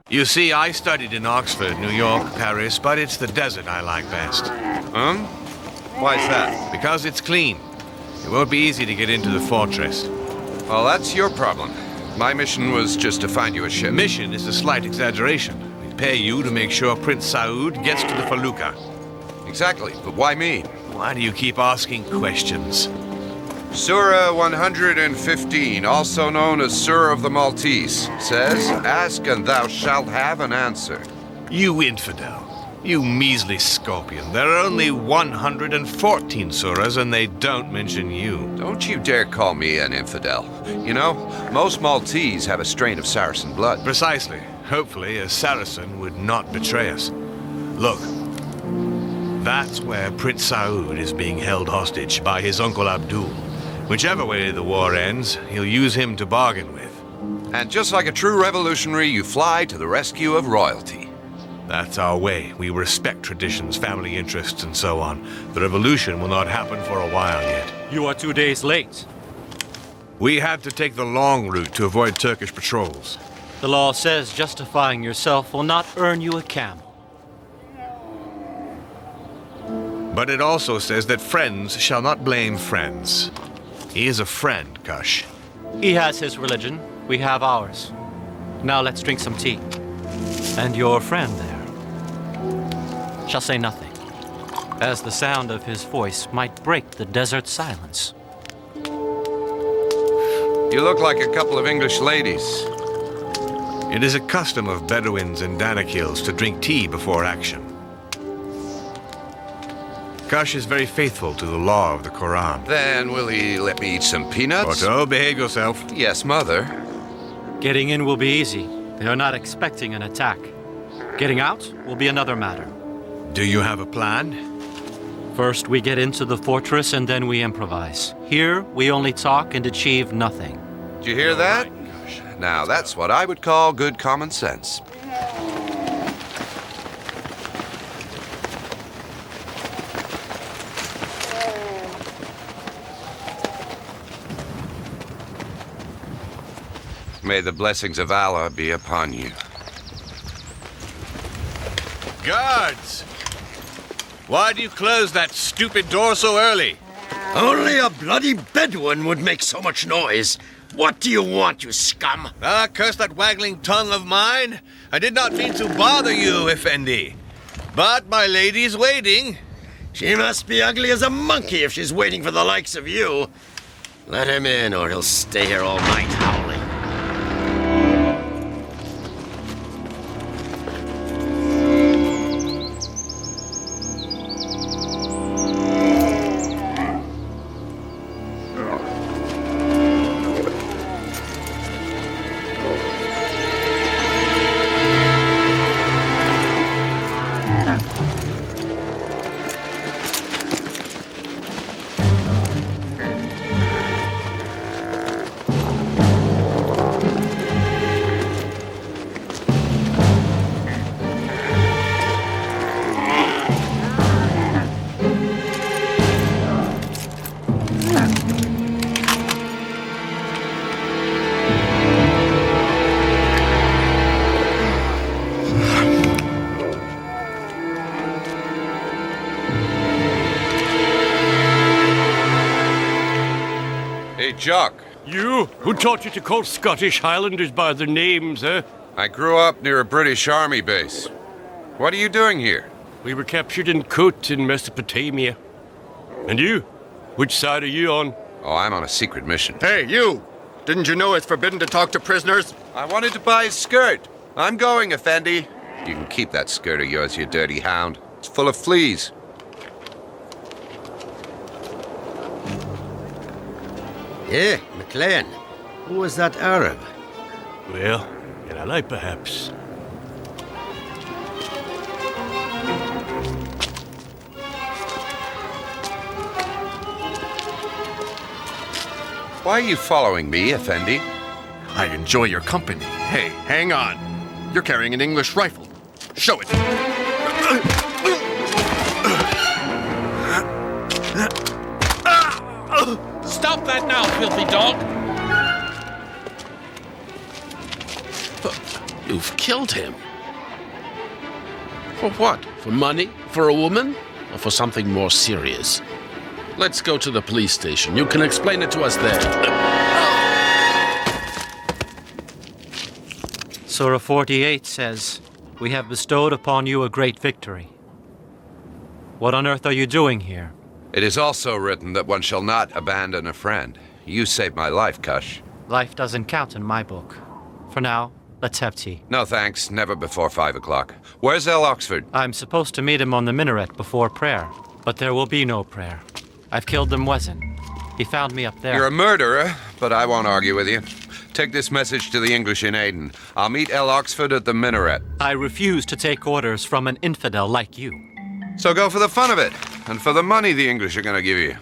You see, I studied in Oxford, New York, Paris, but it's the desert I like best. Why's that? Because it's clean. It won't be easy to get into the fortress. Well, that's your problem. My mission was just to find you a ship. Mission is a slight exaggeration. We pay you to make sure Prince Saud gets to the felucca. Exactly, but why me? Why do you keep asking questions? Surah 115, also known as Surah of the Maltese, says, "Ask and thou shalt have an answer." You infidel. You measly scorpion. There are only 114 surahs and they don't mention you. Don't you dare call me an infidel. You know, most Maltese have a strain of Saracen blood. Precisely. Hopefully, a Saracen would not betray us. Look, that's where Prince Saud is being held hostage by his uncle Abdul. Whichever way the war ends, he'll use him to bargain with. And just like a true revolutionary, you fly to the rescue of royalty. That's our way. We respect traditions, family interests, and so on. The revolution will not happen for a while yet. You are 2 days late. We had to take the long route to avoid Turkish patrols. The law says justifying yourself will not earn you a camel. But it also says that friends shall not blame friends. He is a friend, Kush. He has his religion. We have ours. Now let's drink some tea. And your friend there shall say nothing, as the sound of his voice might break the desert silence. You look like a couple of English ladies. It is a custom of Bedouins and Danakils to drink tea before action. Kush is very faithful to the law of the Quran. Then will he let me eat some peanuts? Corto, behave yourself. Yes, Mother. Getting in will be easy. They are not expecting an attack. Getting out will be another matter. Do you have a plan? First, we get into the fortress and then we improvise. Here, we only talk and achieve nothing. Did you hear that? Now, that's what I would call good common sense. May the blessings of Allah be upon you. Guards! Why do you close that stupid door so early? Only a bloody Bedouin would make so much noise. What do you want, you scum? Ah, curse that waggling tongue of mine. I did not mean to bother you, Effendi. But my lady's waiting. She must be ugly as a monkey if she's waiting for the likes of you. Let him in, or he'll stay here all night howling. Hey, Jock. You? Who taught you to call Scottish Highlanders by their names, eh? I grew up near a British Army base. What are you doing here? We were captured in Kut in Mesopotamia. And you? Which side are you on? Oh, I'm on a secret mission. Hey, you! Didn't you know it's forbidden to talk to prisoners? I wanted to buy his skirt. I'm going, Effendi. You can keep that skirt of yours, you dirty hound. It's full of fleas. Yeah, McLean. Who was that Arab? Well, in a lie, perhaps. Why are you following me, Effendi? I enjoy your company. Hey, hang on. You're carrying an English rifle. Show it. Stop that now, filthy dog! You've killed him. For what? For money? For a woman? Or for something more serious? Let's go to the police station. You can explain it to us there. Surah 48 says, "We have bestowed upon you a great victory." What on earth are you doing here? It is also written that one shall not abandon a friend. You saved my life, Kush. Life doesn't count in my book. For now, let's have tea. No thanks, never before 5 o'clock. Where's El Oxford? I'm supposed to meet him on the minaret before prayer, but there will be no prayer. I've killed the Muezzin. He found me up there. You're a murderer, but I won't argue with you. Take this message to the English in Aden. I'll meet El Oxford at the minaret. I refuse to take orders from an infidel like you. So go for the fun of it, and for the money the English are gonna give you.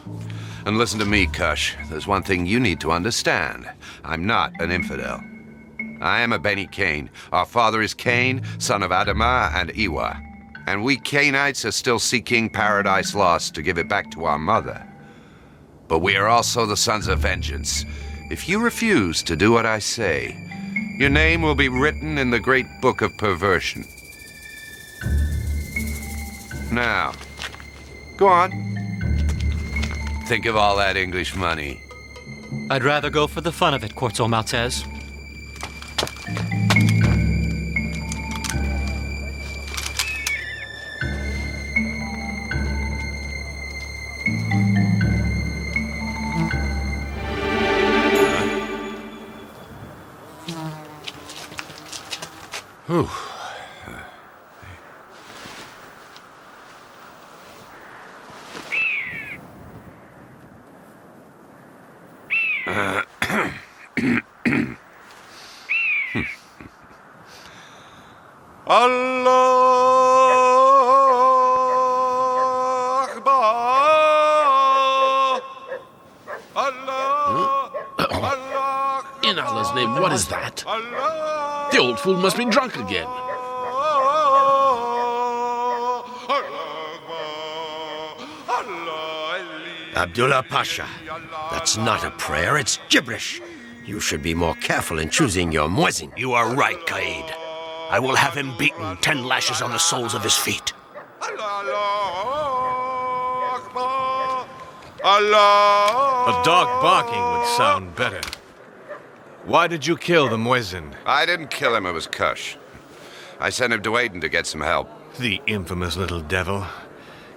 And listen to me, Kush. There's one thing you need to understand. I'm not an infidel. I am a Beni Cain. Our father is Cain, son of Adamah and Iwa. And we Cainites are still seeking paradise lost to give it back to our mother. But we are also the sons of vengeance. If you refuse to do what I say, your name will be written in the great book of perversion. Now, go on. Think of all that English money. I'd rather go for the fun of it, Corto Maltese. Whew. Allah Akbar. Allah. Allah. In Allah's name, what is that? Allah. The old fool must be drunk again. Abdullah Pasha, that's not a prayer, it's gibberish. You should be more careful in choosing your muezzin. You are right, Qaid. I will have him beaten 10 lashes on the soles of his feet. A dog barking would sound better. Why did you kill the Muezzin? I didn't kill him, it was Kush. I sent him to Aden to get some help. The infamous little devil.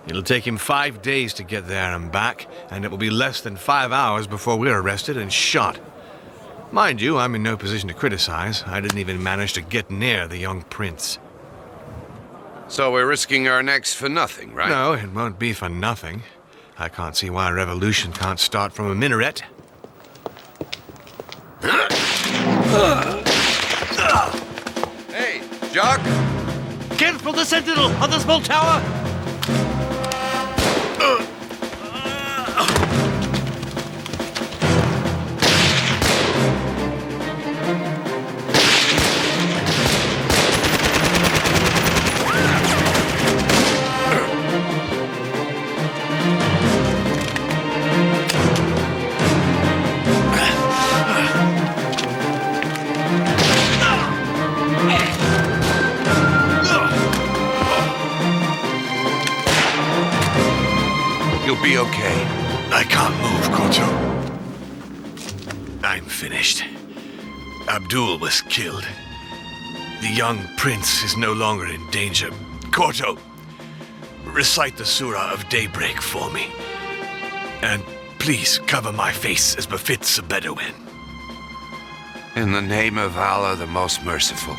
It'll take him 5 days to get there and back, and it will be less than 5 hours before we're arrested and shot. Mind you, I'm in no position to criticize. I didn't even manage to get near the young prince. So we're risking our necks for nothing, right? No, it won't be for nothing. I can't see why a revolution can't start from a minaret. Hey, Jock! Careful, the sentinel on the small tower! You'll be okay. I can't move, Corto. I'm finished. Abdul was killed. The young prince is no longer in danger. Corto, recite the Surah of Daybreak for me. And please cover my face as befits a Bedouin. In the name of Allah, the most merciful,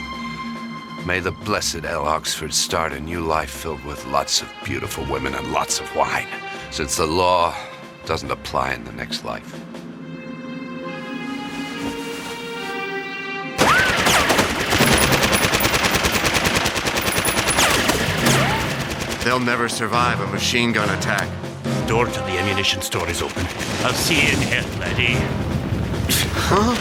may the blessed El Oxford start a new life filled with lots of beautiful women and lots of wine, since the law doesn't apply in the next life. They'll never survive a machine gun attack. Door to the ammunition store is open. I'll see you in hell, laddie. Huh?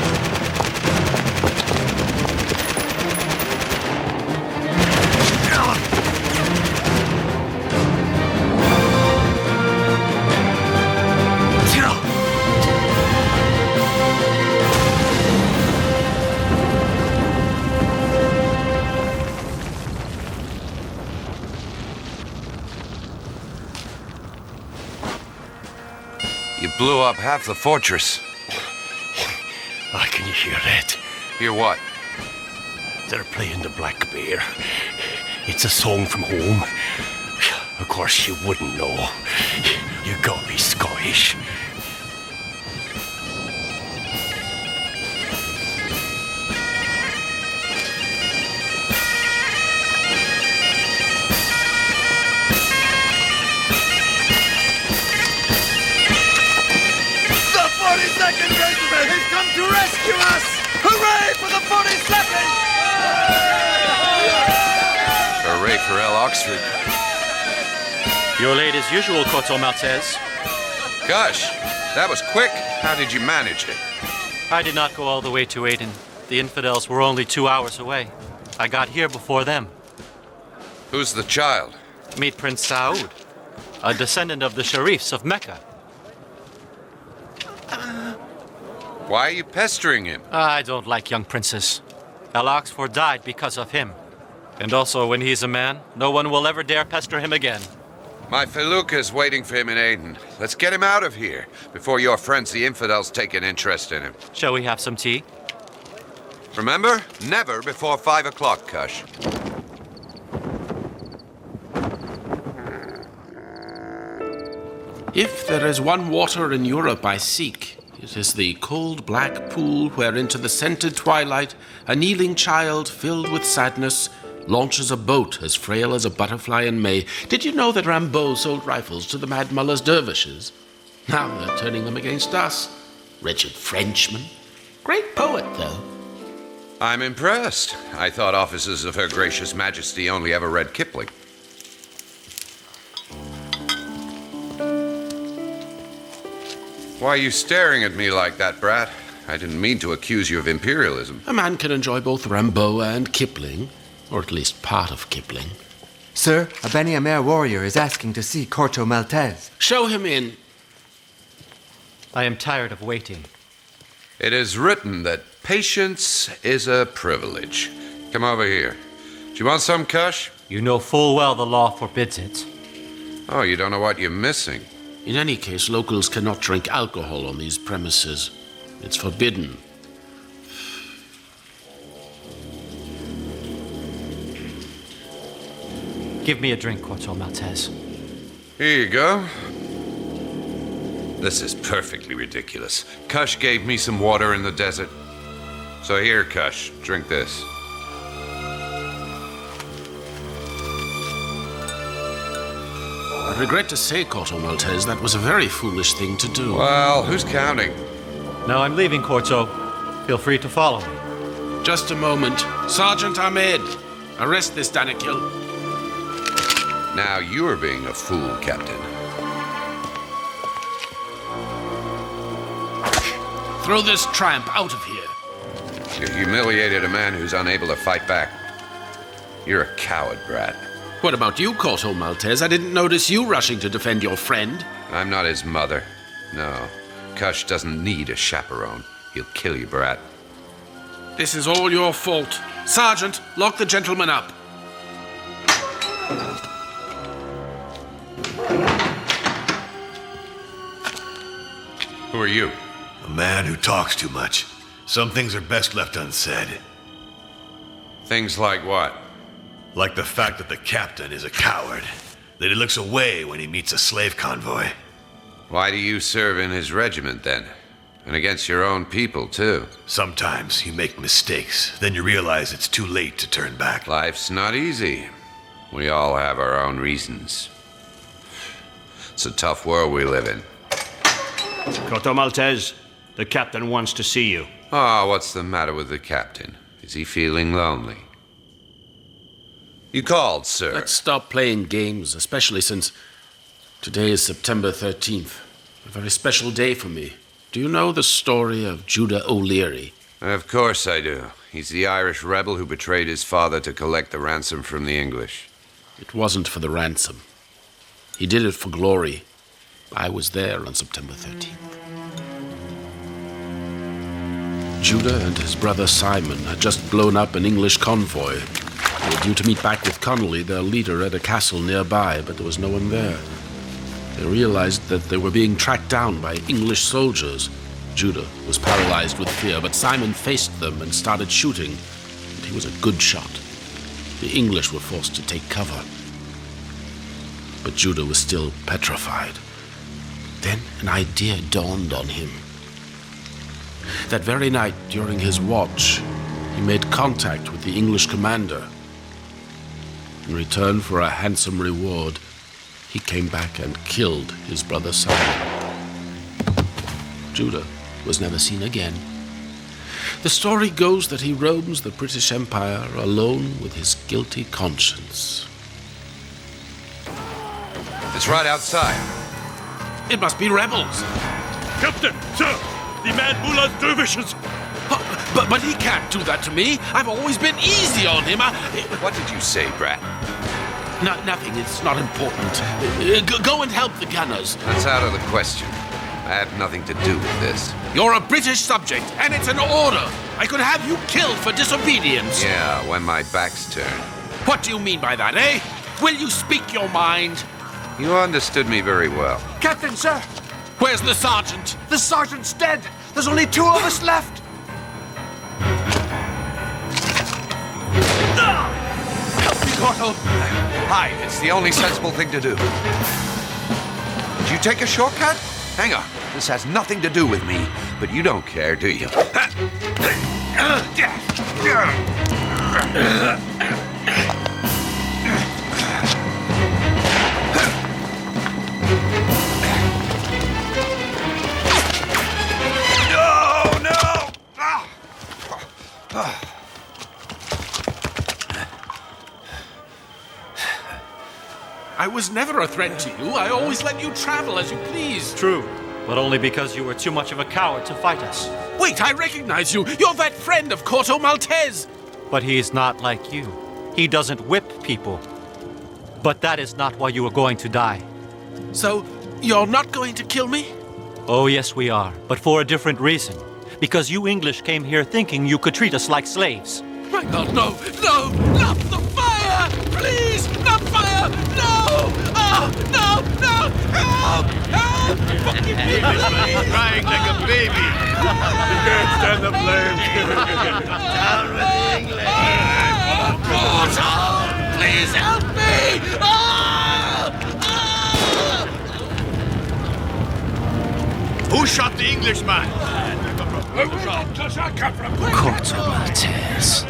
blew up half the fortress. I can hear it. Hear what? They're playing the Black Bear. It's a song from home. Of course you wouldn't know. You gotta be Scottish. The 42nd Regiment has come to rescue us! Hooray for the 42nd! Hooray for El Oxford. You're late as usual, Corto Maltese. Gosh, that was quick. How did you manage it? I did not go all the way to Aden. The infidels were only 2 hours away. I got here before them. Who's the child? Meet Prince Saud, a descendant of the Sharifs of Mecca. Why are you pestering him? I don't like young princes. El Oxford died because of him. And also, when he's a man, no one will ever dare pester him again. My felucca's waiting for him in Aden. Let's get him out of here before your friends the infidels take an interest in him. Shall we have some tea? Remember? Never before 5 o'clock, Kush. If there is one water in Europe I seek, it is the cold black pool where into the scented twilight a kneeling child filled with sadness launches a boat as frail as a butterfly in May. Did you know that Rimbaud sold rifles to the Mad Mullah's dervishes? Now they're turning them against us. Wretched Frenchman. Great poet, though. I'm impressed. I thought officers of Her Gracious Majesty only ever read Kipling. Why are you staring at me like that, brat? I didn't mean to accuse you of imperialism. A man can enjoy both Rimbaud and Kipling, or at least part of Kipling. Sir, a Beni Amer warrior is asking to see Corto Maltese. Show him in. I am tired of waiting. It is written that patience is a privilege. Come over here. Do you want some, Kush? You know full well the law forbids it. Oh, you don't know what you're missing. In any case, locals cannot drink alcohol on these premises. It's forbidden. Give me a drink, Corto Maltese. Here you go. This is perfectly ridiculous. Kush gave me some water in the desert. So here, Kush, drink this. I regret to say, Corto Maltese, that was a very foolish thing to do. Well, who's counting? Now I'm leaving, Corto. Feel free to follow me. Just a moment. Sergeant Ahmed, arrest this Danakil. Now you're being a fool, Captain. Throw this tramp out of here. You humiliated a man who's unable to fight back. You're a coward, brat. What about you, Corto Maltese? I didn't notice you rushing to defend your friend. I'm not his mother. No. Kush doesn't need a chaperone. He'll kill you, brat. This is all your fault. Sergeant, lock the gentleman up. Who are you? A man who talks too much. Some things are best left unsaid. Things like what? Like the fact that the captain is a coward. That he looks away when he meets a slave convoy. Why do you serve in his regiment, then? And against your own people, too? Sometimes you make mistakes, then you realize it's too late to turn back. Life's not easy. We all have our own reasons. It's a tough world we live in. Corto Maltese, the captain wants to see you. Oh, what's the matter with the captain? Is he feeling lonely? You called, sir. Let's stop playing games, especially since today is September 13th. A very special day for me. Do you know the story of Judah O'Leary? Of course I do. He's the Irish rebel who betrayed his father to collect the ransom from the English. It wasn't for the ransom. He did it for glory. I was there on September 13th. Judah and his brother Simon had just blown up an English convoy. They were due to meet back with Connolly, their leader, at a castle nearby, but there was no one there. They realized that they were being tracked down by English soldiers. Judah was paralyzed with fear, but Simon faced them and started shooting. And he was a good shot. The English were forced to take cover. But Judah was still petrified. Then an idea dawned on him. That very night, during his watch, he made contact with the English commander. In return for a handsome reward, he came back and killed his brother Simon. Judah was never seen again. The story goes that he roams the British Empire alone with his guilty conscience. It's right outside. It must be rebels. Captain, sir, the man Mullah's dervishes. But he can't do that to me. I've always been easy on him. What did you say, Brat? Nothing. It's not important. Go and help the gunners. That's out of the question. I have nothing to do with this. You're a British subject, and it's an order. I could have you killed for disobedience. Yeah, when my back's turned. What do you mean by that, eh? Will you speak your mind? You understood me very well. Captain, sir! Where's the sergeant? The sergeant's dead! There's only 2 of us left! Help me, Corto! Hide. It's the only sensible thing to do. Did you take a shortcut? Hang on. This has nothing to do with me, but you don't care, do you? I was never a threat to you. I always let you travel as you please. True, but only because you were too much of a coward to fight us. Wait, I recognize you. You're that friend of Corto Maltese. But he's not like you. He doesn't whip people. But that is not why you are going to die. So, you're not going to kill me? Oh, yes, we are, but for a different reason. Because you English came here thinking you could treat us like slaves. My God, no, not the fire! Please, not fire! No! Oh, no! Help! Fucking me, please! Crying like a baby. He can't stand the flames. Down with the English! Corto! Please help me! Who shot the Englishman? Corto Maltese.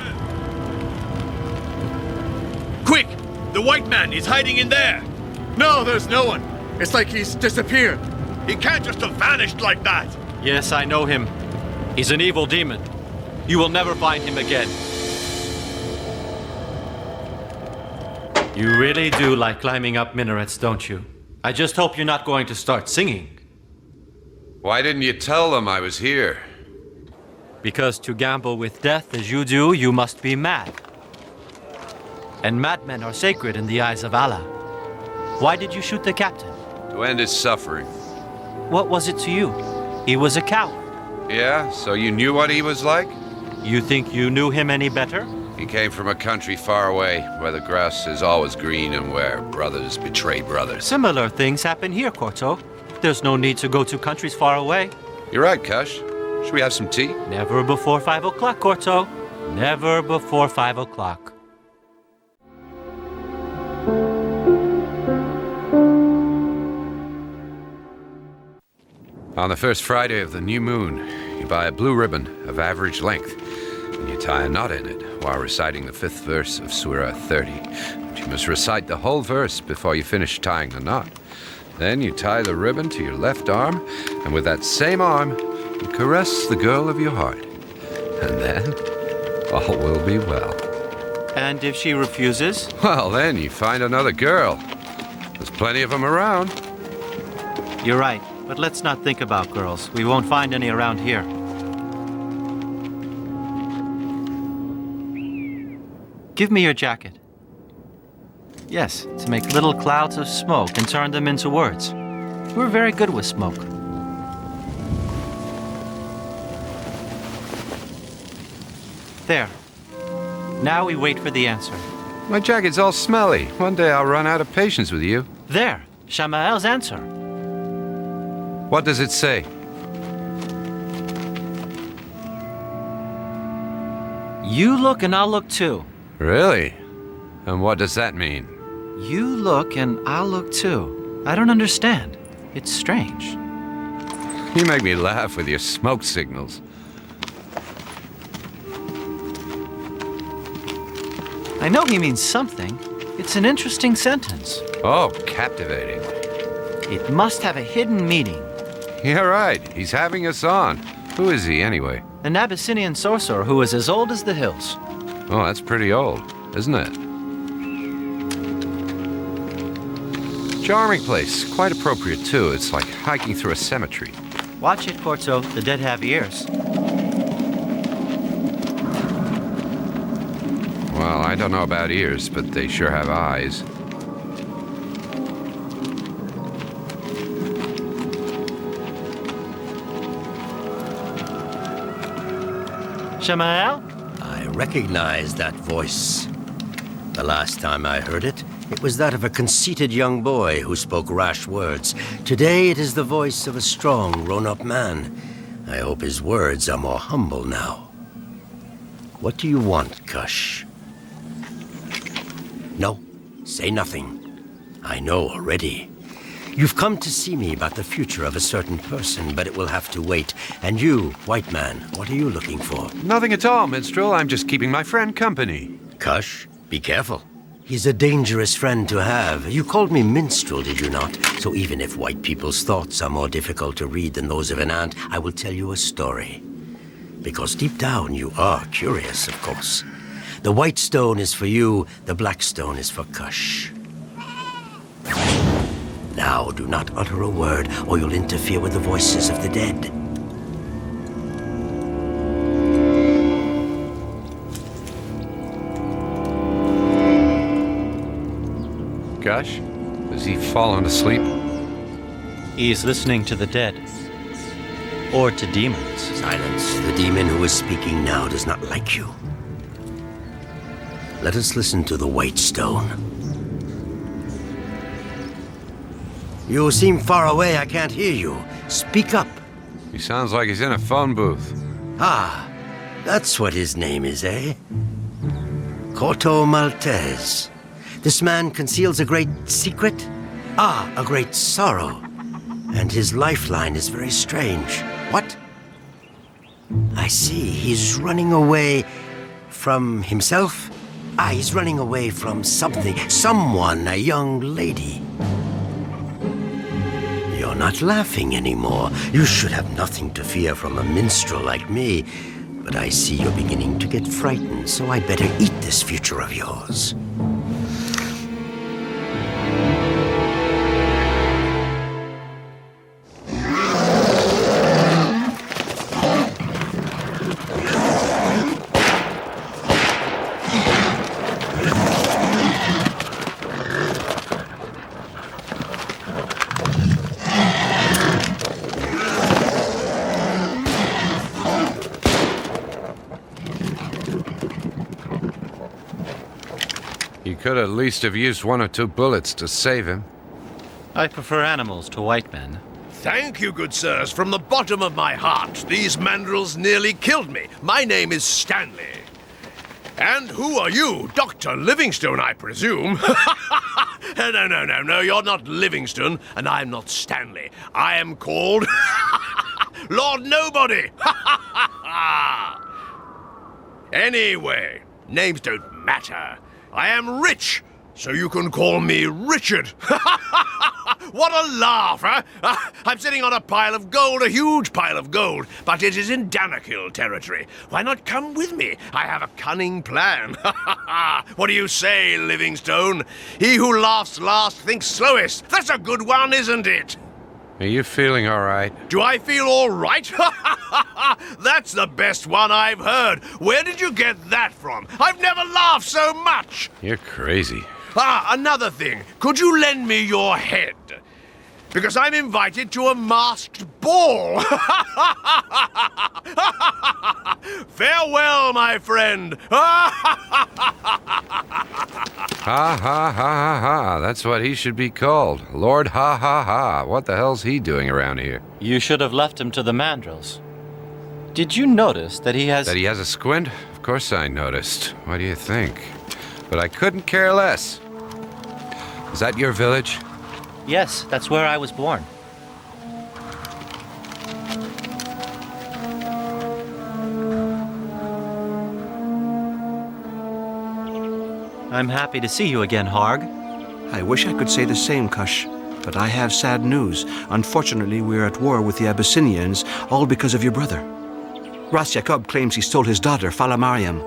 Quick! The white man is hiding in there. No, there's no one. It's like he's disappeared. He can't just have vanished like that. Yes, I know him. He's an evil demon. You will never find him again. You really do like climbing up minarets, don't you? I just hope you're not going to start singing. Why didn't you tell them I was here? Because to gamble with death as you do, you must be mad. And madmen are sacred in the eyes of Allah. Why did you shoot the captain? To end his suffering. What was it to you? He was a coward. Yeah, so you knew what he was like? You think you knew him any better? He came from a country far away, where the grass is always green and where brothers betray brothers. Similar things happen here, Corto. There's no need to go to countries far away. You're right, Kush. Should we have some tea? Never before 5 o'clock, Corto. Never before 5 o'clock. On the first Friday of the new moon, you buy a blue ribbon of average length, and you tie a knot in it while reciting the 5th verse of Surah 30. But you must recite the whole verse before you finish tying the knot. Then you tie the ribbon to your left arm, and with that same arm, you caress the girl of your heart. And then, all will be well. And if she refuses? Well, then you find another girl. There's plenty of them around. You're right, but let's not think about girls. We won't find any around here. Give me your jacket. Yes, to make little clouds of smoke and turn them into words. We're very good with smoke. There. Now we wait for the answer. My jacket's all smelly. One day I'll run out of patience with you. There, Shamael's answer. What does it say? You look and I'll look too. Really? And what does that mean? You look and I'll look too. I don't understand. It's strange. You make me laugh with your smoke signals. I know he means something. It's an interesting sentence. Oh, captivating. It must have a hidden meaning. You're right. He's having us on. Who is he, anyway? An Abyssinian sorcerer who is as old as the hills. Oh, that's pretty old, isn't it? Charming place. Quite appropriate, too. It's like hiking through a cemetery. Watch it, Corto. The dead have ears. Well, I don't know about ears, but they sure have eyes. Shamael? I recognize that voice. The last time I heard it, it was that of a conceited young boy who spoke rash words. Today it is the voice of a strong, grown-up man. I hope his words are more humble now. What do you want, Kush? No, say nothing. I know already. You've come to see me about the future of a certain person, but it will have to wait. And you, white man, what are you looking for? Nothing at all, minstrel. I'm just keeping my friend company. Kush, be careful. He's a dangerous friend to have. You called me minstrel, did you not? So even if white people's thoughts are more difficult to read than those of an ant, I will tell you a story. Because deep down you are curious, of course. The white stone is for you, the black stone is for Kush. Now do not utter a word, or you'll interfere with the voices of the dead. Kush? Has he fallen asleep? He's listening to the dead. Or to demons. Silence. The demon who is speaking now does not like you. Let us listen to the white stone. You seem far away. I can't hear you. Speak up. He sounds like he's in a phone booth. Ah, that's what his name is, eh? Corto Maltese. This man conceals a great secret? Ah, a great sorrow. And his lifeline is very strange. What? I see. He's running away from himself? Ah, he's running away from something. Someone, a young lady. You're not laughing anymore. You should have nothing to fear from a minstrel like me. But I see you're beginning to get frightened, so I'd better eat this future of yours. He could at least have used 1 or 2 bullets to save him. I prefer animals to white men. Thank you, good sirs. From the bottom of my heart, these mandrels nearly killed me. My name is Stanley. And who are you? Dr. Livingstone, I presume. No, you're not Livingstone, and I'm not Stanley. I am called Lord Nobody. Anyway, names don't matter. I am rich, so you can call me Richard. What a laugh, huh? I'm sitting on a pile of gold, a huge pile of gold, but it is in Danakil territory. Why not come with me? I have a cunning plan. What do you say, Livingstone? He who laughs last thinks slowest. That's a good one, isn't it? Are you feeling all right? Do I feel all right? That's the best one I've heard. Where did you get that from? I've never laughed so much. You're crazy. Ah, another thing. Could you lend me your head? Because I'm invited to a masked ball. Farewell, my friend. Ha ha ha ha ha. That's what he should be called. Lord Ha Ha Ha. What the hell's he doing around here? You should have left him to the mandrills. Did you notice that he has... That he has a squint? Of course I noticed. What do you think? But I couldn't care less. Is that your village? Yes, that's where I was born. I'm happy to see you again, Harg. I wish I could say the same, Kush, but I have sad news. Unfortunately, we're at war with the Abyssinians, all because of your brother. Ras Jacob claims he stole his daughter, Fala Mariam.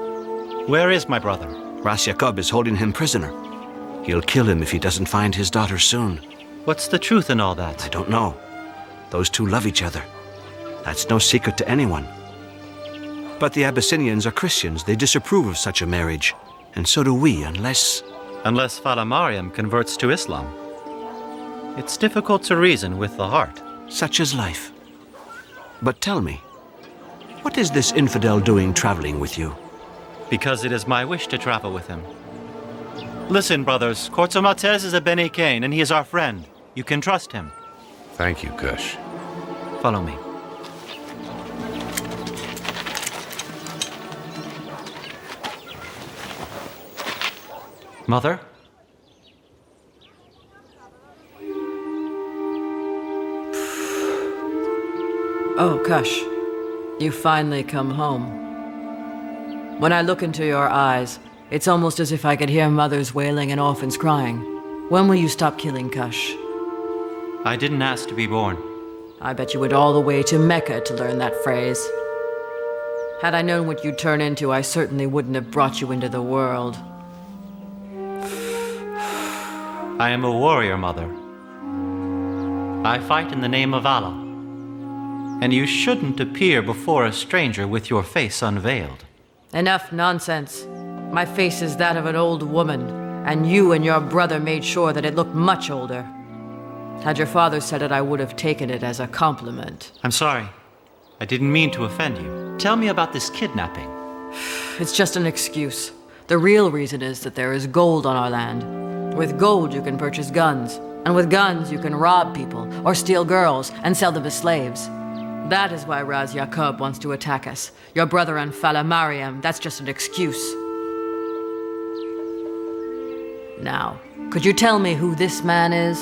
Where is my brother? Ras Jacob is holding him prisoner. He'll kill him if he doesn't find his daughter soon. What's the truth in all that? I don't know. Those two love each other. That's no secret to anyone. But the Abyssinians are Christians. They disapprove of such a marriage. And so do we, unless... Unless Fala Mariam converts to Islam. It's difficult to reason with the heart. Such is life. But tell me, what is this infidel doing traveling with you? Because it is my wish to travel with him. Listen, brothers, Corto Maltese is a Beni Kane, and he is our friend. You can trust him. Thank you, Kush. Follow me. Mother? Oh, Kush. You finally come home. When I look into your eyes, it's almost as if I could hear mothers wailing and orphans crying. When will you stop killing, Kush? I didn't ask to be born. I bet you went all the way to Mecca to learn that phrase. Had I known what you'd turn into, I certainly wouldn't have brought you into the world. I am a warrior, Mother. I fight in the name of Allah. And you shouldn't appear before a stranger with your face unveiled. Enough nonsense. My face is that of an old woman, and you and your brother made sure that it looked much older. Had your father said it, I would have taken it as a compliment. I'm sorry. I didn't mean to offend you. Tell me about this kidnapping. It's just an excuse. The real reason is that there is gold on our land. With gold, you can purchase guns. And with guns, you can rob people, or steal girls, and sell them as slaves. That is why Ras Jacob wants to attack us. Your brother and Fala Mariam, that's just an excuse. Now, could you tell me who this man is?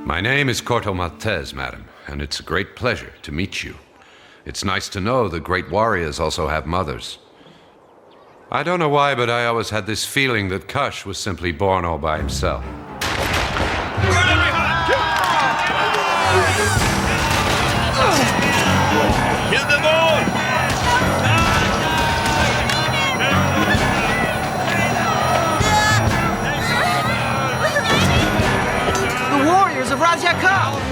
My name is Corto Maltese, madam, and it's a great pleasure to meet you. It's nice to know that great warriors also have mothers. I don't know why, but I always had this feeling that Kush was simply born all by himself. Kill them all! The warriors of Ras Jacob!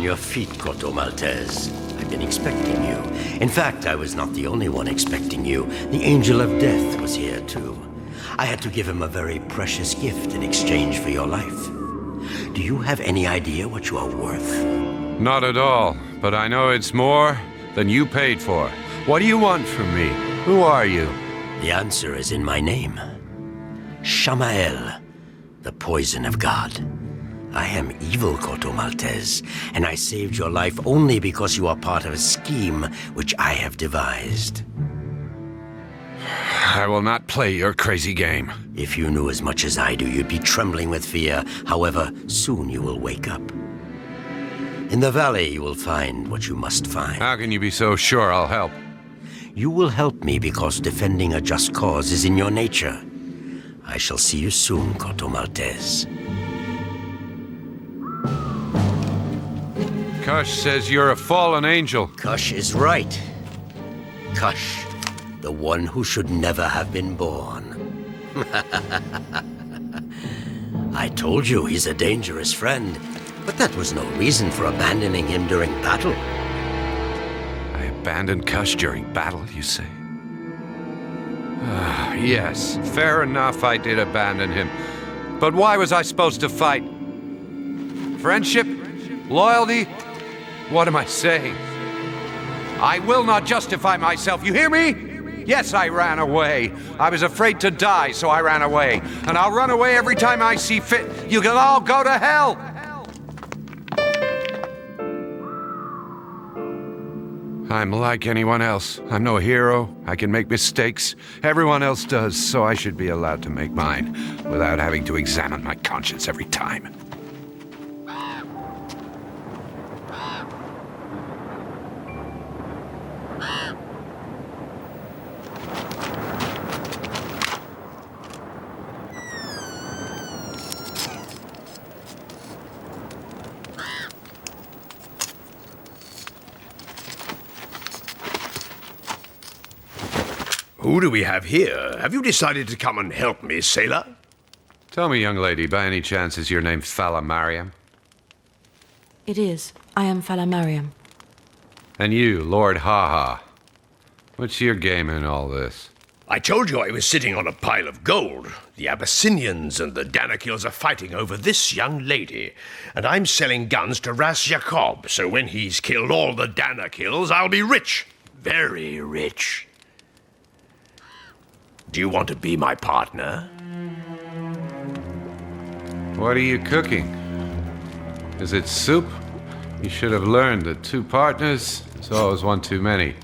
on your feet, Corto Maltese. I've been expecting you. In fact, I was not the only one expecting you. The Angel of Death was here, too. I had to give him a very precious gift in exchange for your life. Do you have any idea what you are worth? Not at all, but I know it's more than you paid for. What do you want from me? Who are you? The answer is in my name. Shamael, the poison of God. I am evil, Corto Maltese, and I saved your life only because you are part of a scheme which I have devised. I will not play your crazy game. If you knew as much as I do, you'd be trembling with fear. However, soon you will wake up. In the valley, you will find what you must find. How can you be so sure I'll help? You will help me because defending a just cause is in your nature. I shall see you soon, Corto Maltese. Kush says you're a fallen angel. Kush is right. Kush, the one who should never have been born. I told you he's a dangerous friend, but that was no reason for abandoning him during battle. I abandoned Kush during battle, you say? Yes, fair enough, I did abandon him. But why was I supposed to fight? Friendship? Loyalty? What am I saying? I will not justify myself, you hear me? Yes, I ran away. I was afraid to die, so I ran away. And I'll run away every time I see fit. You can all go to hell! I'm like anyone else. I'm no hero. I can make mistakes. Everyone else does, so I should be allowed to make mine without having to examine my conscience every time. Who do we have here? Have you decided to come and help me, sailor? Tell me, young lady, by any chance is your name Falamariam? It is. I am Falamariam. And you, Lord Haha. What's your game in all this? I told you I was sitting on a pile of gold. The Abyssinians and the Danakils are fighting over this young lady, and I'm selling guns to Ras Jacob, so when he's killed all the Danakils, I'll be rich. Very rich. Do you want to be my partner? What are you cooking? Is it soup? You should have learned that 2 partners is always one too many.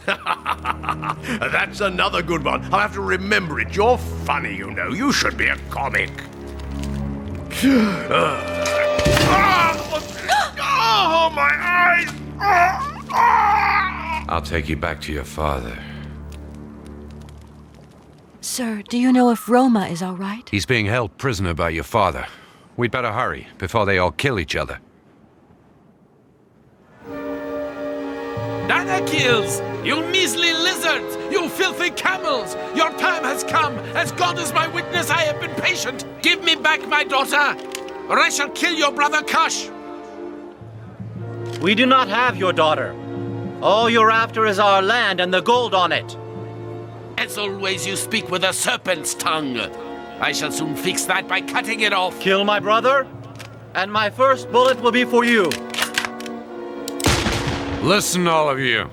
That's another good one. I'll have to remember it. You're funny, you know. You should be a comic. Oh, my eyes! I'll take you back to your father. Sir, do you know if Roma is all right? He's being held prisoner by your father. We'd better hurry before they all kill each other. Danakils! You measly lizards! You filthy camels! Your time has come! As God is my witness, I have been patient! Give me back my daughter, or I shall kill your brother Kush! We do not have your daughter. All you're after is our land and the gold on it. As always, you speak with a serpent's tongue. I shall soon fix that by cutting it off. Kill my brother, and my first bullet will be for you. Listen, all of you.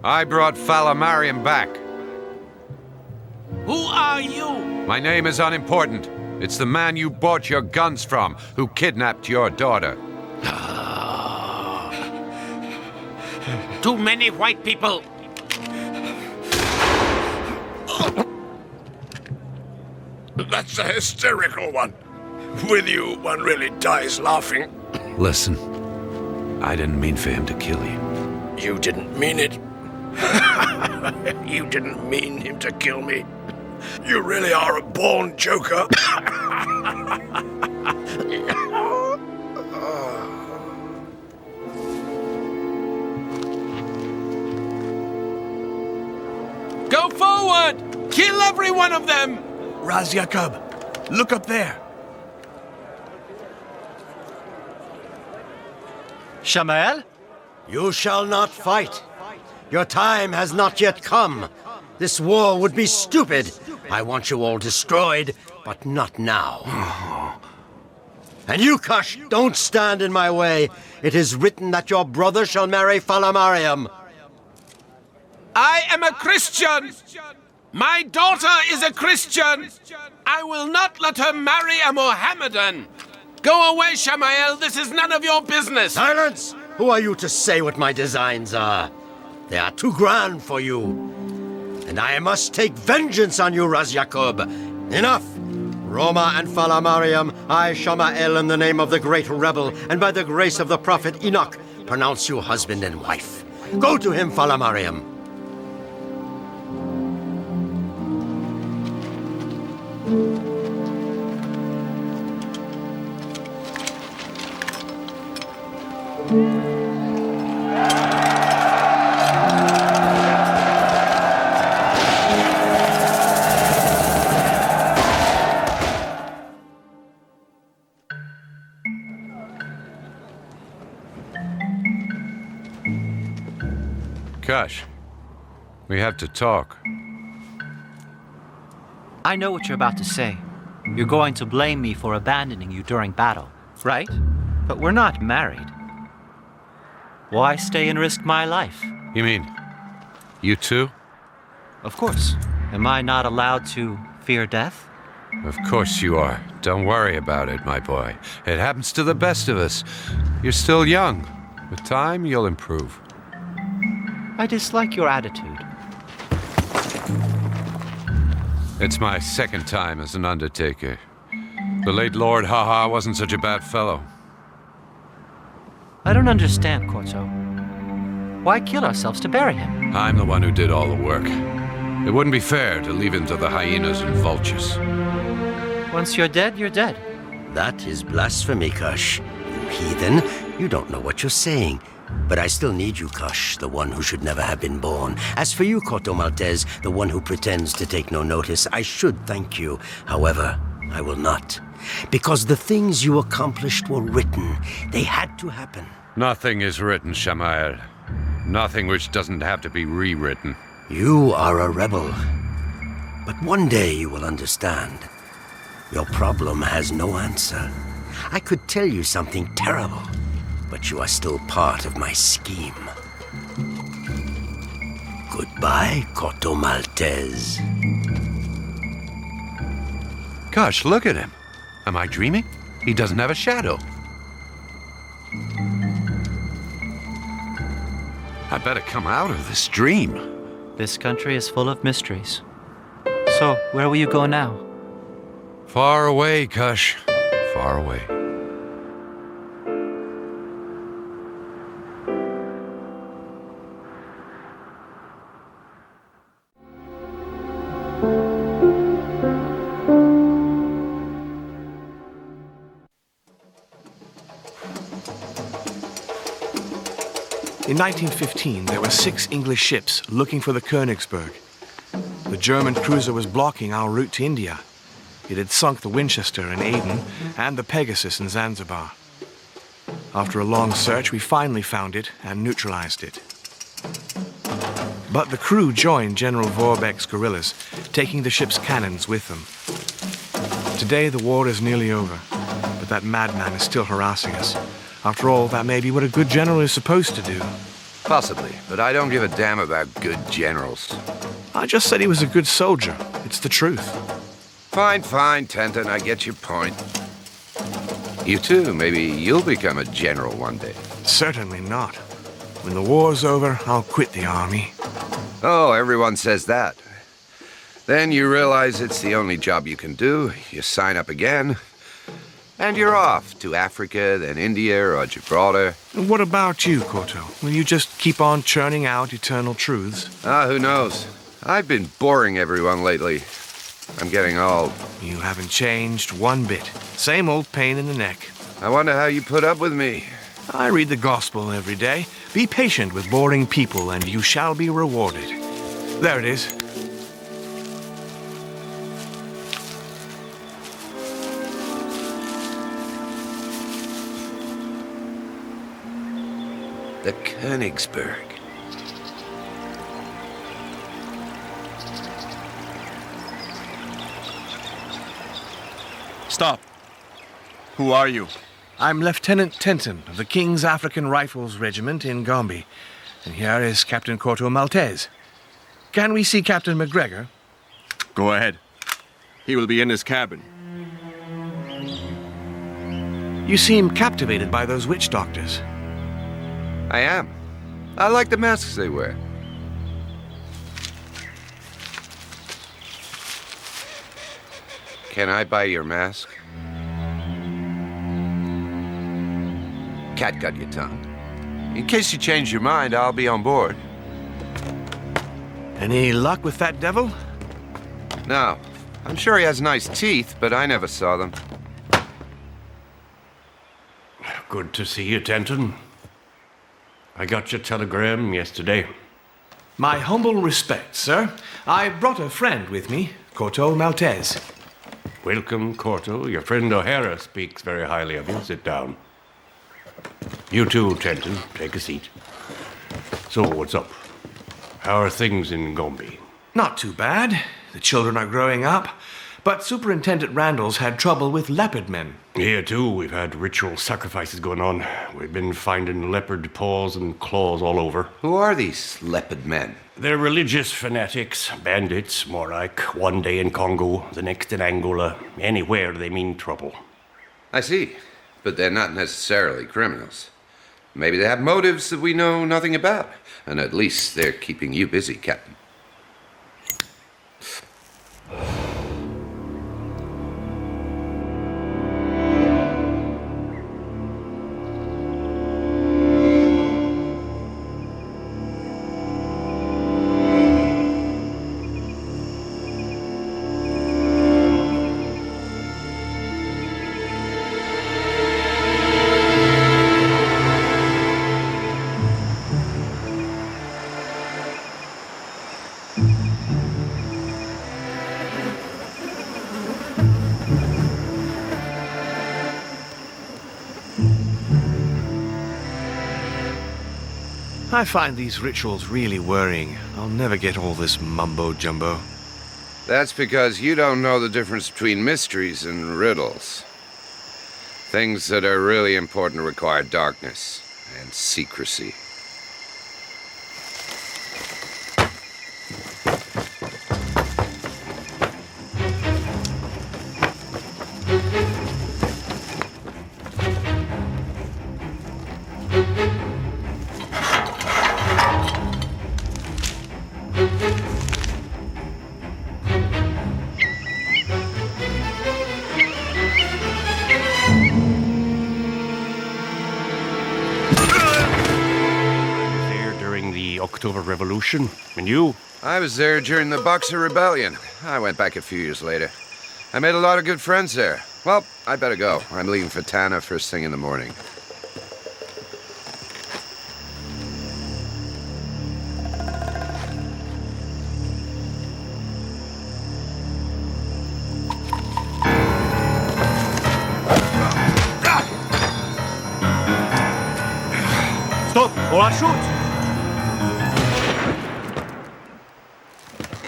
I brought Falamariam back. Who are you? My name is unimportant. It's the man you bought your guns from, who kidnapped your daughter. Too many white people. That's a hysterical one. With you, one really dies laughing. Listen, I didn't mean for him to kill you. You didn't mean it. You didn't mean him to kill me. You really are a born joker. Go forward! Kill every one of them! Ras Jacob, look up there. Shamael? You shall not fight. Your time has not yet come. This war would be stupid. I want you all destroyed, but not now. And you, Kush, don't stand in my way. It is written that your brother shall marry Falamariam. I am a Christian! My daughter is a Christian! I will not let her marry a Mohammedan! Go away, Shamael. This is none of your business! Silence! Who are you to say what my designs are? They are too grand for you. And I must take vengeance on you, Ras Jacob. Enough! Roma and Falamariam, I, Shamael, in the name of the great rebel, and by the grace of the prophet Enoch, pronounce you husband and wife. Go to him, Falamariam. Kush, we have to talk. I know what you're about to say. You're going to blame me for abandoning you during battle, right? But we're not married. Why stay and risk my life? You mean, you too? Of course. Am I not allowed to fear death? Of course you are. Don't worry about it, my boy. It happens to the best of us. You're still young. With time, you'll improve. I dislike your attitude. It's my second time as an undertaker. The late Lord Haha wasn't such a bad fellow. I don't understand, Corto. Why kill ourselves to bury him? I'm the one who did all the work. It wouldn't be fair to leave him to the hyenas and vultures. Once you're dead, you're dead. That is blasphemy, Kush. You heathen. You don't know what you're saying. But I still need you, Kush, the one who should never have been born. As for you, Corto Maltese, the one who pretends to take no notice, I should thank you. However, I will not. Because the things you accomplished were written. They had to happen. Nothing is written, Shamael. Nothing which doesn't have to be rewritten. You are a rebel. But one day you will understand. Your problem has no answer. I could tell you something terrible. But you are still part of my scheme. Goodbye, Corto Maltese. Gosh, look at him. Am I dreaming? He doesn't have a shadow. I better come out of this dream. This country is full of mysteries. So, where will you go now? Far away, Kush. Far away. In 1915, there were 6 English ships looking for the Königsberg. The German cruiser was blocking our route to India. It had sunk the Winchester in Aden and the Pegasus in Zanzibar. After a long search, we finally found it and neutralized it. But the crew joined General Vorbeck's guerrillas, taking the ship's cannons with them. Today, the war is nearly over, but that madman is still harassing us. After all, that may be what a good general is supposed to do. Possibly, but I don't give a damn about good generals. I just said he was a good soldier. It's the truth. Fine, fine, Tenton, I get your point. You too, maybe you'll become a general one day. Certainly not. When the war's over, I'll quit the army. Oh, everyone says that. Then you realize it's the only job you can do. You sign up again, and you're off to Africa, then India or Gibraltar. And what about you, Corto? Will you just keep on churning out eternal truths? Who knows? I've been boring everyone lately. I'm getting old. You haven't changed one bit. Same old pain in the neck. I wonder how you put up with me. I read the gospel every day. Be patient with boring people, and you shall be rewarded. There it is. The Königsberg. Stop. Who are you? I'm Lieutenant Tenton of the King's African Rifles Regiment in Gombe. And here is Captain Corto Maltese. Can we see Captain McGregor? Go ahead. He will be in his cabin. You seem captivated by those witch doctors. I am. I like the masks they wear. Can I buy your mask? Cat got your tongue. In case you change your mind, I'll be on board. Any luck with that devil? No. I'm sure he has nice teeth, but I never saw them. Good to see you, Tenton. I got your telegram yesterday. My humble respects, sir. I brought a friend with me, Corto Maltese. Welcome, Corto. Your friend O'Hara speaks very highly of you. Sit down. You too, Tenton. Take a seat. So, what's up? How are things in Gombe? Not too bad. The children are growing up. But Superintendent Randall's had trouble with leopard men. Here, too, we've had ritual sacrifices going on. We've been finding leopard paws and claws all over. Who are these leopard men? They're religious fanatics, bandits, more like. One day in Congo, the next in Angola. Anywhere they mean trouble. I see. But they're not necessarily criminals. Maybe they have motives that we know nothing about. And at least they're keeping you busy, Captain. I find these rituals really worrying. I'll never get all this mumbo-jumbo. That's because you don't know the difference between mysteries and riddles. Things that are really important require darkness and secrecy. October Revolution. And you? I was there during the Boxer Rebellion. I went back a few years later. I made a lot of good friends there. Well, I better go. I'm leaving for Tana first thing in the morning. Stop! Or I'll shoot!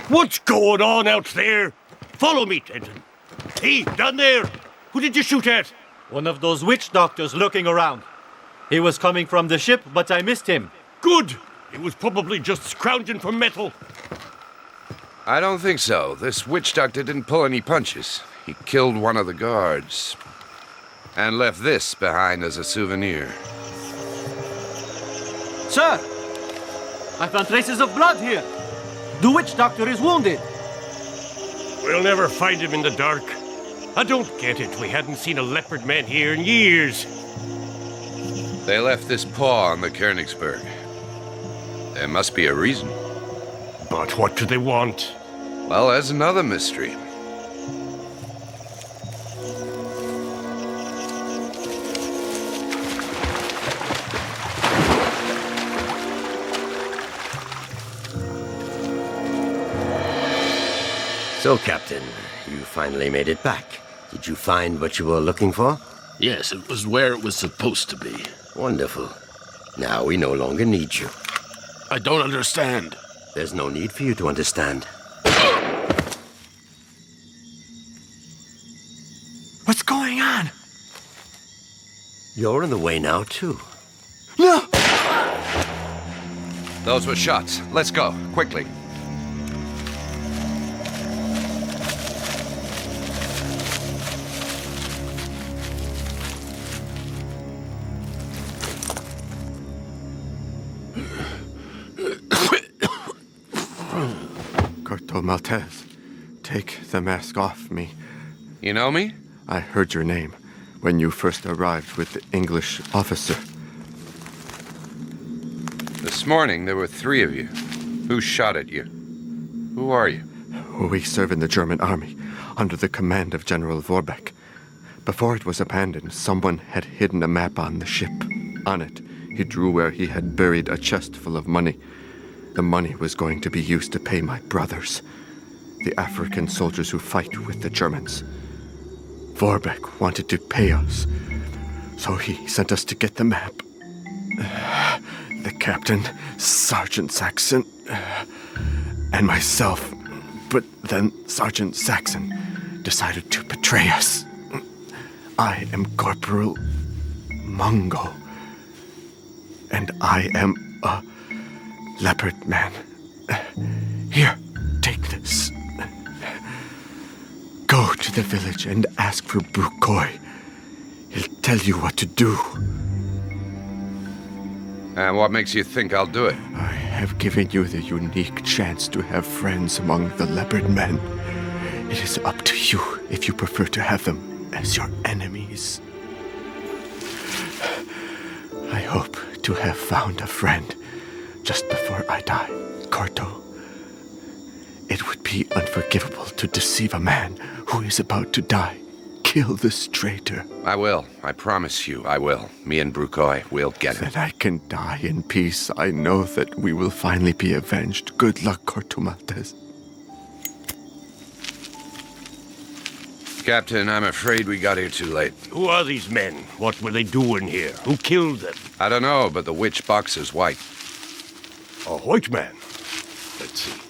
What's going on out there? Follow me, Tenton. Hey, down there! Who did you shoot at? One of those witch doctors looking around. He was coming from the ship, but I missed him. Good! He was probably just scrounging for metal. I don't think so. This witch doctor didn't pull any punches. He killed one of the guards. And left this behind as a souvenir. Sir! I found traces of blood here. The witch doctor is wounded. We'll never find him in the dark. I don't get it. We hadn't seen a leopard man here in years. They left this paw on the Königsberg. There must be a reason. But what do they want? Well, there's another mystery. So, Captain, you finally made it back. Did you find what you were looking for? Yes, it was where it was supposed to be. Wonderful. Now we no longer need you. I don't understand. There's no need for you to understand. What's going on? You're in the way now, too. No! Those were shots. Let's go, quickly. Corto Maltese, take the mask off me. You know me? I heard your name when you first arrived with the English officer. This morning there were 3 of you. Who shot at you? Who are you? We serve in the German army, under the command of General Vorbeck. Before it was abandoned, someone had hidden a map on the ship. On it, he drew where he had buried a chest full of money. The money was going to be used to pay my brothers, the African soldiers who fight with the Germans. Vorbeck wanted to pay us, so he sent us to get the map. The captain, Sergeant Saxon, and myself. But then Sergeant Saxon decided to betray us. I am Corporal Mungo, and I am a leopard man. Here, take this. Go to the village and ask for Brucoy. He'll tell you what to do. And what makes you think I'll do it? I have given you the unique chance to have friends among the leopard men. It is up to you if you prefer to have them as your enemies. I hope to have found a friend just before I die, Corto. It would be unforgivable to deceive a man who is about to die. Kill this traitor. I will. I promise you, I will. Me and Brucoy will get him. Then I can die in peace. I know that we will finally be avenged. Good luck, Corto Maltese. Captain, I'm afraid we got here too late. Who are these men? What were they doing here? Who killed them? I don't know, but the witch box is white. A white man? Let's see.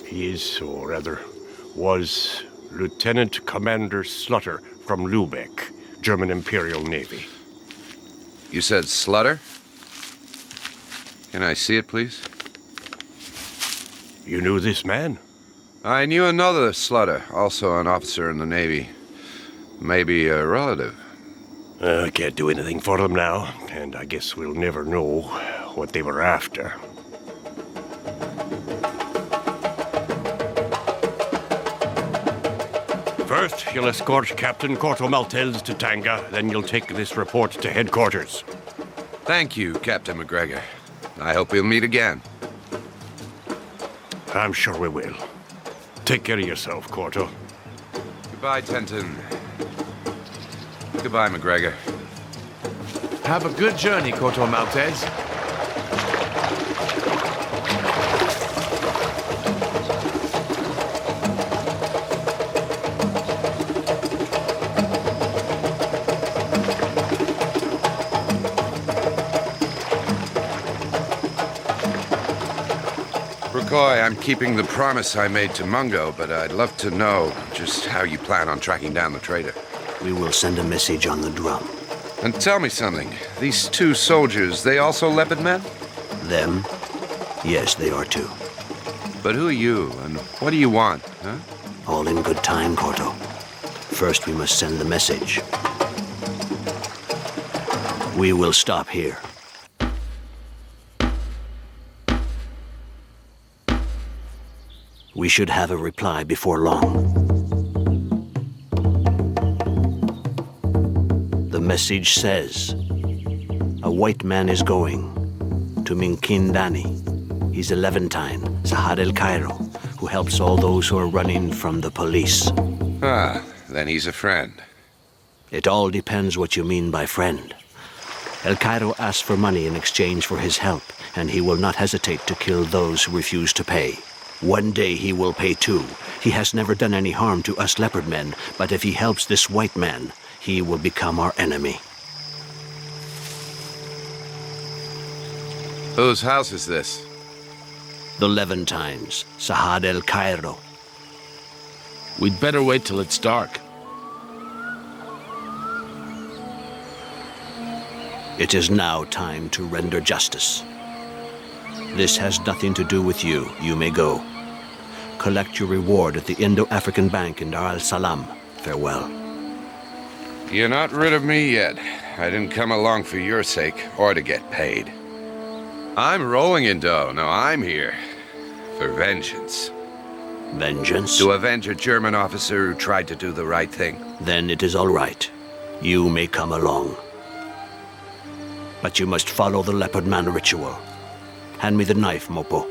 He is, or rather, was Lieutenant Commander Slutter from Lübeck, German Imperial Navy. You said Slutter? Can I see it, please? You knew this man? I knew another Slutter, also an officer in the Navy. Maybe a relative. I can't do anything for them now, and I guess we'll never know what they were after. First, you'll escort Captain Corto Maltese to Tanga, then you'll take this report to headquarters. Thank you, Captain McGregor. I hope we'll meet again. I'm sure we will. Take care of yourself, Corto. Goodbye, Tenton. Goodbye, McGregor. Have a good journey, Corto Maltese. Brucoy, I'm keeping the promise I made to Mungo, but I'd love to know just how you plan on tracking down the traitor. We will send a message on the drum. And tell me something. These 2 soldiers, they also leopard men? Them? Yes, they are too. But who are you, and what do you want, huh? All in good time, Corto. First, we must send the message. We will stop here. We should have a reply before long. The message says, a white man is going to Minkindani. He's a Levantine, Sahad El Cairo, who helps all those who are running from the police. Ah, then he's a friend. It all depends what you mean by friend. El Cairo asks for money in exchange for his help, and he will not hesitate to kill those who refuse to pay. One day he will pay too. He has never done any harm to us leopard men, but if he helps this white man, he will become our enemy. Whose house is this? The Levantines, Sahad el Cairo. We'd better wait till it's dark. It is now time to render justice. This has nothing to do with you. You may go. Collect your reward at the Indo-African Bank in Dar al-Salam. Farewell. You're not rid of me yet. I didn't come along for your sake, or to get paid. I'm rolling in dough. No, I'm here for vengeance. Vengeance? To avenge a German officer who tried to do the right thing. Then it is all right. You may come along. But you must follow the Leopard Man ritual. Hand me the knife, Mopo.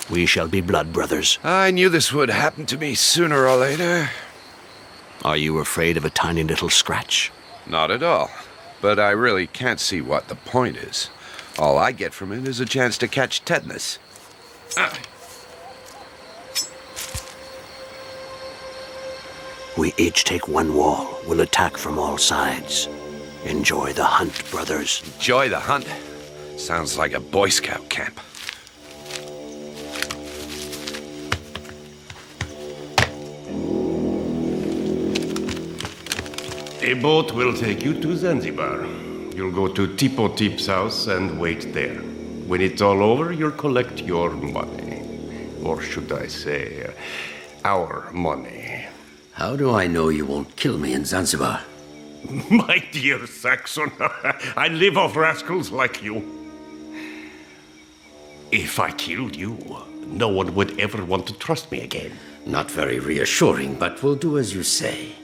We shall be blood brothers. I knew this would happen to me sooner or later. Are you afraid of a tiny little scratch? Not at all. But I really can't see what the point is. All I get from it is a chance to catch tetanus. We each take one wall. We'll attack from all sides. Enjoy the hunt, brothers. Enjoy the hunt? Sounds like a Boy Scout camp. A boat will take you to Zanzibar. You'll go to Tipo Tip's house and wait there. When it's all over, you'll collect your money. Or should I say, our money. How do I know you won't kill me in Zanzibar? My dear Saxon, I live off rascals like you. If I killed you, no one would ever want to trust me again. Not very reassuring, but we'll do as you say.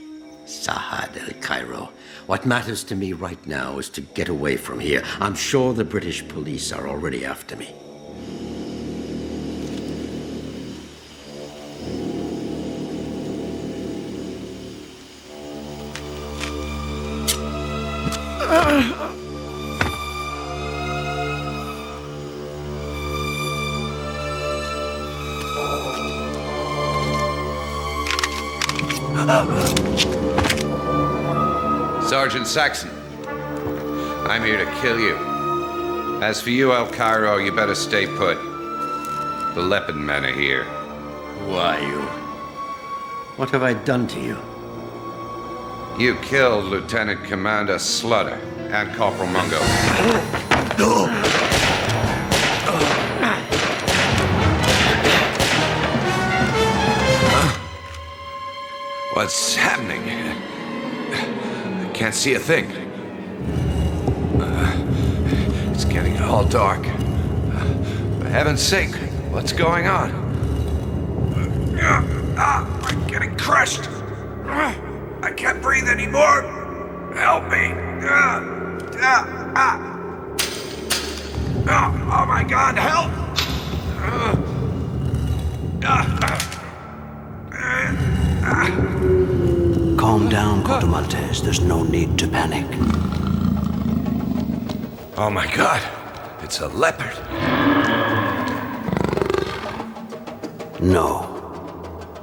Sahad el Cairo. What matters to me right now is to get away from here. I'm sure the British police are already after me. Sergeant Saxon, I'm here to kill you. As for you, El Cairo, you better stay put. The Leopard men are here. Who are you? What have I done to you? You killed Lieutenant Commander Slutter and Corporal Mungo. What's happening? I can't see a thing. It's getting all dark. For heaven's sake, what's going on? I'm getting crushed. I can't breathe anymore. Help me. Oh my God, help! Calm down, Corto Maltese. There's no need to panic. Oh my God, it's a leopard. No,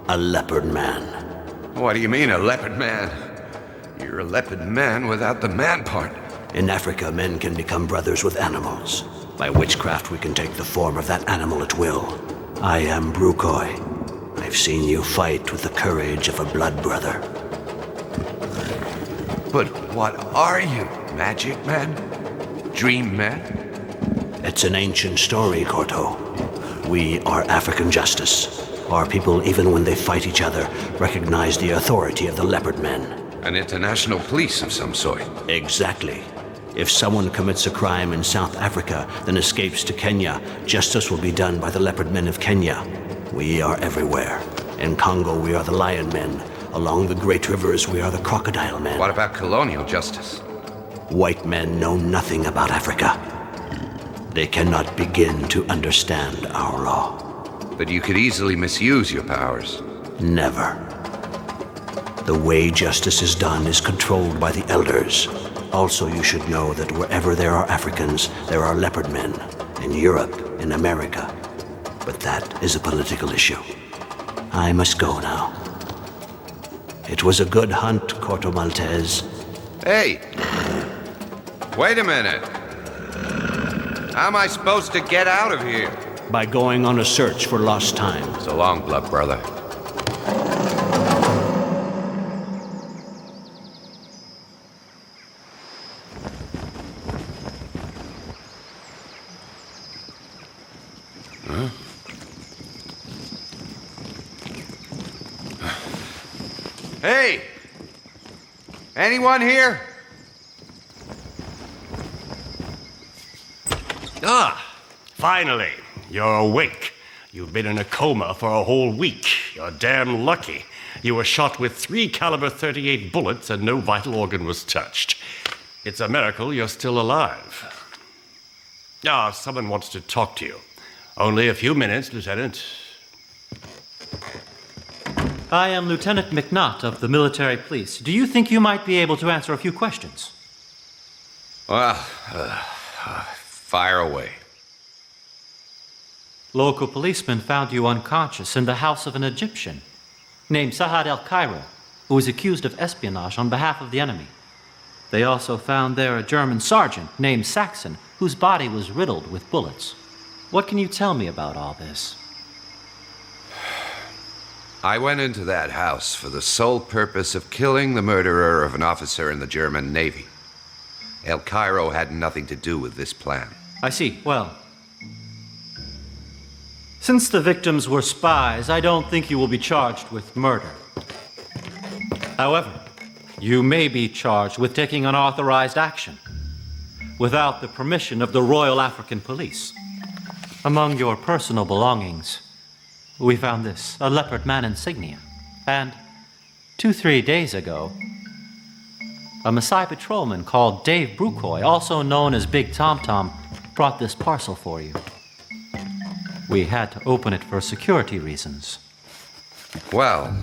a leopard man. What do you mean, a leopard man? You're a leopard man without the man part. In Africa, men can become brothers with animals. By witchcraft, we can take the form of that animal at will. I am Brukhoi. I've seen you fight with the courage of a blood brother. But what are you, magic man? Dream man? It's an ancient story, Corto. We are African justice. Our people, even when they fight each other, recognize the authority of the leopard men. An international police of some sort. Exactly. If someone commits a crime in South Africa, then escapes to Kenya, justice will be done by the leopard men of Kenya. We are everywhere. In Congo, we are the lion men. Along the great rivers, we are the crocodile men. What about colonial justice? White men know nothing about Africa. They cannot begin to understand our law. But you could easily misuse your powers. Never. The way justice is done is controlled by the elders. Also, you should know that wherever there are Africans, there are leopard men. In Europe, in America. But that is a political issue. I must go now. It was a good hunt, Corto Maltese. Hey! Wait a minute. How am I supposed to get out of here? By going on a search for lost time. So long, blood brother. Huh? Hey! Anyone here? Ah, finally, you're awake. You've been in a coma for a whole week. You're damn lucky. You were shot with 3 caliber .38 bullets and no vital organ was touched. It's a miracle you're still alive. Ah, someone wants to talk to you. Only a few minutes, Lieutenant. I am Lieutenant McNutt of the military police. Do you think you might be able to answer a few questions? Well, fire away. Local policemen found you unconscious in the house of an Egyptian named Sahad el-Cairo, who was accused of espionage on behalf of the enemy. They also found there a German sergeant named Saxon, whose body was riddled with bullets. What can you tell me about all this? I went into that house for the sole purpose of killing the murderer of an officer in the German Navy. El Cairo had nothing to do with this plan. I see. Well, since the victims were spies, I don't think you will be charged with murder. However, you may be charged with taking unauthorized action without the permission of the Royal African Police. Among your personal belongings, we found this, a leopard man insignia. And 2-3 days ago, a Maasai patrolman called Dave Brucoy, also known as Big Tom Tom, brought this parcel for you. We had to open it for security reasons. Well,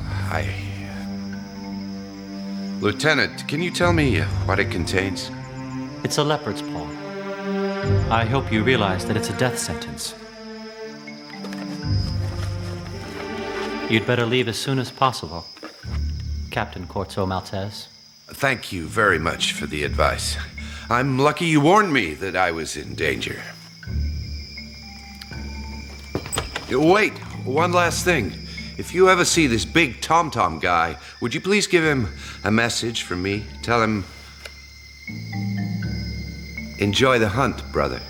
Lieutenant, can you tell me what it contains? It's a leopard's paw. I hope you realize that it's a death sentence. You'd better leave as soon as possible, Captain Corto Maltese. Thank you very much for the advice. I'm lucky you warned me that I was in danger. Wait, one last thing. If you ever see this big Tom-Tom guy, would you please give him a message from me? Tell him, enjoy the hunt, brother.